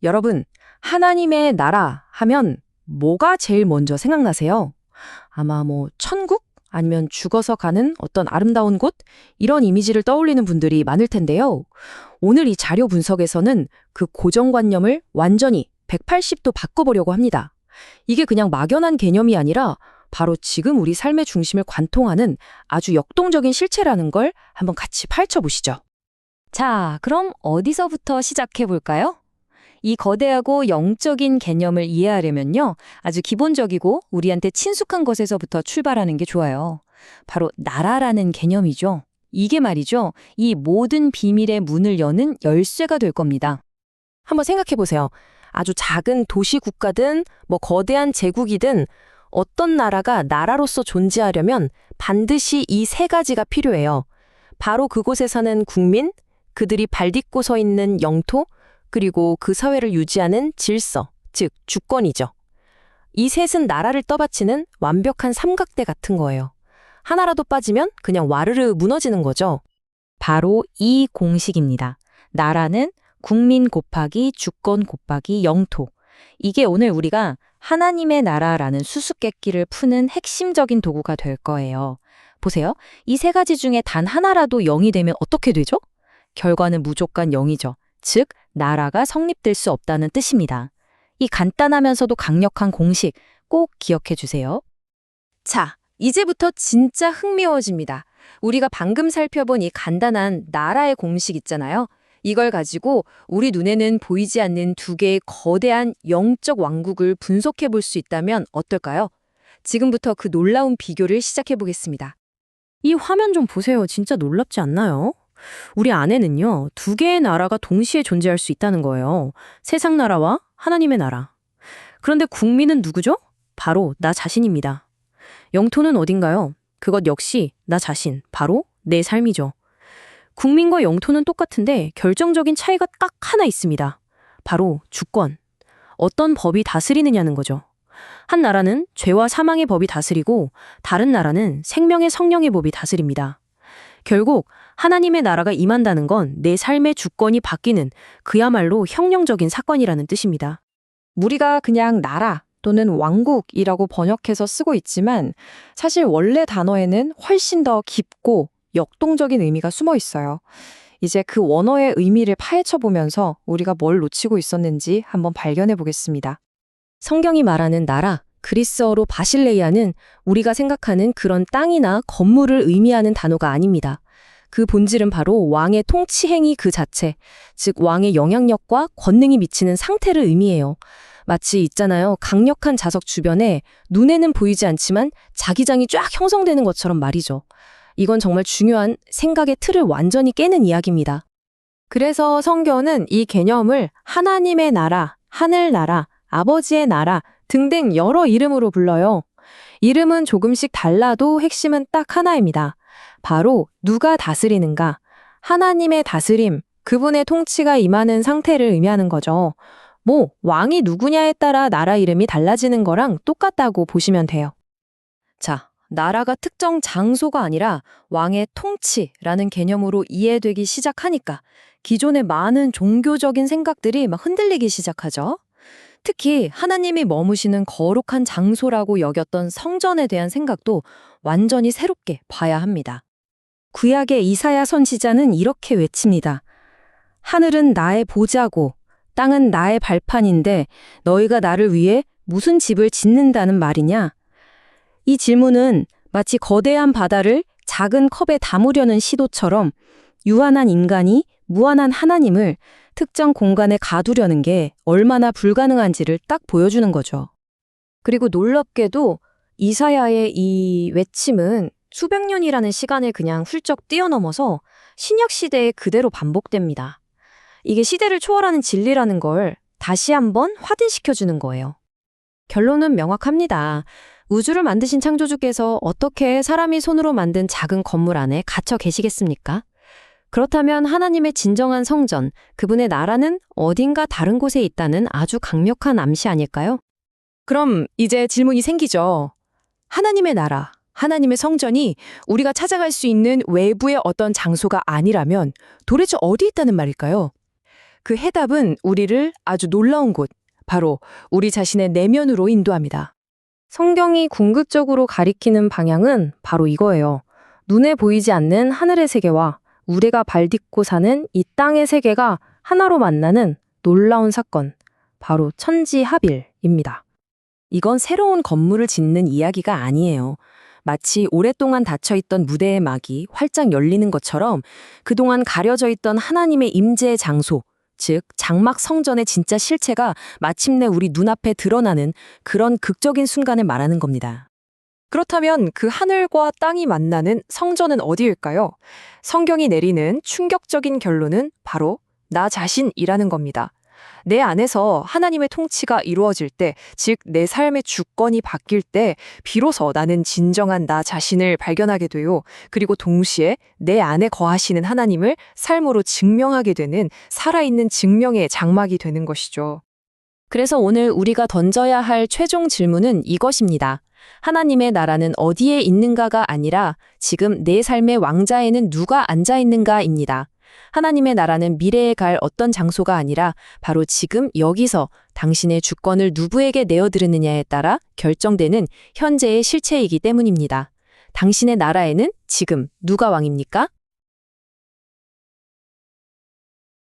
여러분, 하나님의 나라 하면 뭐가 제일 먼저 생각나세요? 아마 천국? 아니면 죽어서 가는 어떤 아름다운 곳? 이런 이미지를 떠올리는 분들이 많을 텐데요. 오늘 이 자료 분석에서는 그 고정관념을 완전히 180도 바꿔보려고 합니다. 이게 그냥 막연한 개념이 아니라 바로 지금 우리 삶의 중심을 관통하는 아주 역동적인 실체라는 걸 한번 같이 파헤쳐보시죠. 자, 그럼 어디서부터 시작해 볼까요? 이 거대하고 영적인 개념을 이해하려면요, 아주 기본적이고 우리한테 친숙한 것에서부터 출발하는 게 좋아요. 바로 나라라는 개념이죠. 이게 말이죠, 이 모든 비밀의 문을 여는 열쇠가 될 겁니다. 한번 생각해보세요. 아주 작은 도시 국가든 거대한 제국이든 어떤 나라가 나라로서 존재하려면 반드시 이 세 가지가 필요해요. 바로 그곳에 사는 국민, 그들이 발딛고 서 있는 영토, 그리고 그 사회를 유지하는 질서, 즉 주권이죠. 이 셋은 나라를 떠받치는 완벽한 삼각대 같은 거예요. 하나라도 빠지면 그냥 와르르 무너지는 거죠. 바로 이 공식입니다. 나라는 국민 곱하기 주권 곱하기 영토. 이게 오늘 우리가 하나님의 나라라는 수수께끼를 푸는 핵심적인 도구가 될 거예요. 보세요. 이 세 가지 중에 단 하나라도 0이 되면 어떻게 되죠? 결과는 무조건 0이죠. 즉, 나라가 성립될 수 없다는 뜻입니다. 이 간단하면서도 강력한 공식 꼭 기억해 주세요. 자, 이제부터 진짜 흥미로워집니다. 우리가 방금 살펴본 이 간단한 나라의 공식 있잖아요. 이걸 가지고 우리 눈에는 보이지 않는 두 개의 거대한 영적 왕국을 분석해 볼 수 있다면 어떨까요? 지금부터 그 놀라운 비교를 시작해 보겠습니다. 이 화면 좀 보세요. 진짜 놀랍지 않나요? 우리 안에는요, 두 개의 나라가 동시에 존재할 수 있다는 거예요. 세상 나라와 하나님의 나라. 그런데 국민은 누구죠? 바로 나 자신입니다. 영토는 어딘가요? 그것 역시 나 자신, 바로 내 삶이죠. 국민과 영토는 똑같은데 결정적인 차이가 딱 하나 있습니다. 바로 주권. 어떤 법이 다스리느냐는 거죠. 한 나라는 죄와 사망의 법이 다스리고 다른 나라는 생명의 성령의 법이 다스립니다. 결국 하나님의 나라가 임한다는 건 내 삶의 주권이 바뀌는 그야말로 혁명적인 사건이라는 뜻입니다. 우리가 그냥 나라 또는 왕국이라고 번역해서 쓰고 있지만 사실 원래 단어에는 훨씬 더 깊고 역동적인 의미가 숨어 있어요. 이제 그 원어의 의미를 파헤쳐 보면서 우리가 뭘 놓치고 있었는지 한번 발견해 보겠습니다. 성경이 말하는 나라, 그리스어로 바실레이아는 우리가 생각하는 그런 땅이나 건물을 의미하는 단어가 아닙니다. 그 본질은 바로 왕의 통치 행위 그 자체, 즉 왕의 영향력과 권능이 미치는 상태를 의미해요. 마치 있잖아요. 강력한 자석 주변에 눈에는 보이지 않지만 자기장이 쫙 형성되는 것처럼 말이죠. 이건 정말 중요한 생각의 틀을 완전히 깨는 이야기입니다. 그래서 성경은 이 개념을 하나님의 나라, 하늘나라, 아버지의 나라 등등 여러 이름으로 불러요. 이름은 조금씩 달라도 핵심은 딱 하나입니다. 바로 누가 다스리는가, 하나님의 다스림, 그분의 통치가 임하는 상태를 의미하는 거죠. 왕이 누구냐에 따라 나라 이름이 달라지는 거랑 똑같다고 보시면 돼요. 자, 나라가 특정 장소가 아니라 왕의 통치라는 개념으로 이해되기 시작하니까 기존의 많은 종교적인 생각들이 막 흔들리기 시작하죠. 특히 하나님이 머무시는 거룩한 장소라고 여겼던 성전에 대한 생각도 완전히 새롭게 봐야 합니다. 구약의 이사야 선지자는 이렇게 외칩니다. 하늘은 나의 보좌고 땅은 나의 발판인데 너희가 나를 위해 무슨 집을 짓는다는 말이냐? 이 질문은 마치 거대한 바다를 작은 컵에 담으려는 시도처럼 유한한 인간이 무한한 하나님을 특정 공간에 가두려는 게 얼마나 불가능한지를 딱 보여주는 거죠. 그리고 놀랍게도 이사야의 이 외침은 수백 년이라는 시간을 그냥 훌쩍 뛰어넘어서 신약 시대에 그대로 반복됩니다. 이게 시대를 초월하는 진리라는 걸 다시 한번 확인시켜주는 거예요. 결론은 명확합니다. 우주를 만드신 창조주께서 어떻게 사람이 손으로 만든 작은 건물 안에 갇혀 계시겠습니까? 그렇다면 하나님의 진정한 성전, 그분의 나라는 어딘가 다른 곳에 있다는 아주 강력한 암시 아닐까요? 그럼 이제 질문이 생기죠. 하나님의 나라, 하나님의 성전이 우리가 찾아갈 수 있는 외부의 어떤 장소가 아니라면 도대체 어디 있다는 말일까요? 그 해답은 우리를 아주 놀라운 곳, 바로 우리 자신의 내면으로 인도합니다. 성경이 궁극적으로 가리키는 방향은 바로 이거예요. 눈에 보이지 않는 하늘의 세계와 우리가 발 딛고 사는 이 땅의 세계가 하나로 만나는 놀라운 사건, 바로 천지합일입니다. 이건 새로운 건물을 짓는 이야기가 아니에요. 마치 오랫동안 닫혀있던 무대의 막이 활짝 열리는 것처럼 그동안 가려져 있던 하나님의 임재의 장소, 즉 장막 성전의 진짜 실체가 마침내 우리 눈앞에 드러나는 그런 극적인 순간을 말하는 겁니다. 그렇다면 그 하늘과 땅이 만나는 성전은 어디일까요? 성경이 내리는 충격적인 결론은 바로 나 자신이라는 겁니다. 내 안에서 하나님의 통치가 이루어질 때, 즉 내 삶의 주권이 바뀔 때 비로소 나는 진정한 나 자신을 발견하게 돼요. 그리고 동시에 내 안에 거하시는 하나님을 삶으로 증명하게 되는 살아있는 증명의 장막이 되는 것이죠. 그래서 오늘 우리가 던져야 할 최종 질문은 이것입니다. 하나님의 나라는 어디에 있는가가 아니라 지금 내 삶의 왕자에는 누가 앉아 있는가입니다. 하나님의 나라는 미래에 갈 어떤 장소가 아니라 바로 지금 여기서 당신의 주권을 누구에게 내어드리느냐에 따라 결정되는 현재의 실체이기 때문입니다. 당신의 나라에는 지금 누가 왕입니까?